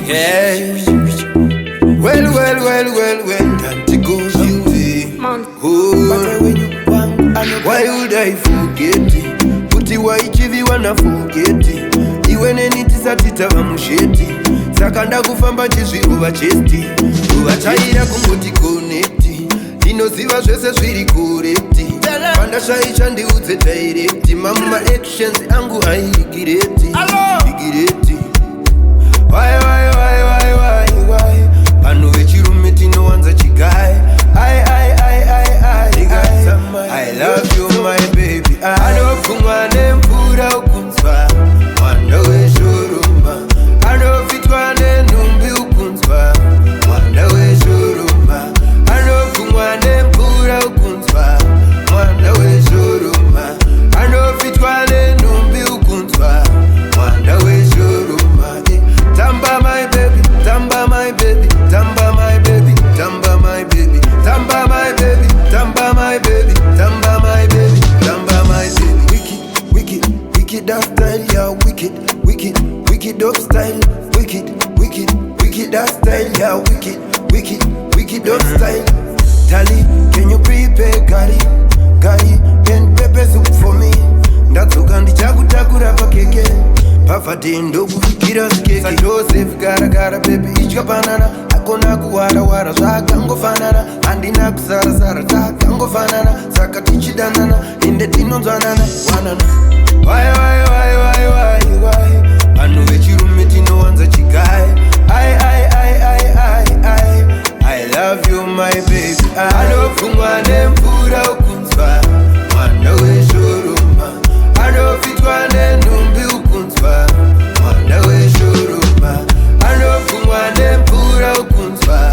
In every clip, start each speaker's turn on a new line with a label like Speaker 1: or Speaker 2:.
Speaker 1: Yeah. Well, Tati goes you way. Why would I forget it? Puti waichivi wana forget it. Iwene nitisatita wa musheti. Sakanda kufamba chizwi uva chesti. Uva chaira kungoti connecti. Inoziva zvese zviri kurekti. Panda shaisha ndiudze directi. Mama actions angu airigireti. Igireti. Why Pano vechirume tinowanza chigai. I love you my baby. Anofungwa nemvura ukunzwa. Mwanda WeShoroma. Anofitwa nenhumbi ukunzwa. Mwanda WeShoroma. Anofungwa nemvura ukunzwa. Mwanda WeShoroma. Anofitwa nenhumbi ukunzwa. Mwanda WeShoroma. Tamba my baby, tamba my baby, tamba my baby, tamba my baby, tamba my baby, tamba my baby, tamba my baby, tamba my baby. Wicked that style, yeah, wicked dog style, wicked that style, yeah, wicked dog style. Tally, can you prepare curry and pepper soup for me? Ndatsuka ndichakutakura pakeke pafati ndokufikira sikeke Joseph gara baby ichka banana akona kuwara zvakangofanana handina kusarasara zvakangofanana saka tichidanana ende tinonzwanana wanana Why vanhu vechirume tinowanza chigai I love you my baby anofungwa nemvura ukunzwa Mwanda WeShoroma anofitwa nenhumbi ukunzwa Mwanda WeShoroma anofungwa nemvura ukunzwa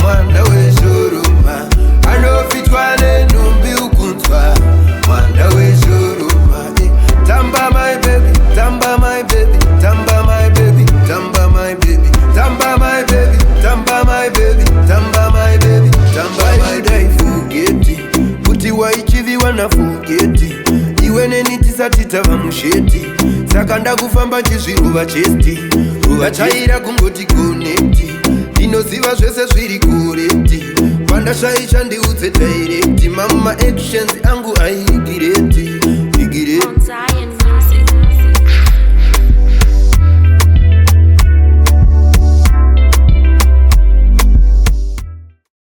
Speaker 1: Mwanda WeShoroma anofitwa nenhumbi ukunzwa Mwanda WeShoroma Tamba my baby, tamba my baby, tamba my baby, tamba my baby, tamba my baby, tamba my baby, tamba my baby, tamba my baby. I forget it? Puti waichivi wana forget it. Iwene nitisatita wa musheti. Sakanda kufamba chizwi uva chesti. Uva chaira kungoti connecti. Inoziva zvese zviri kurekti. Panda shaisha ndiudze directi. Mama actions angu airigireti.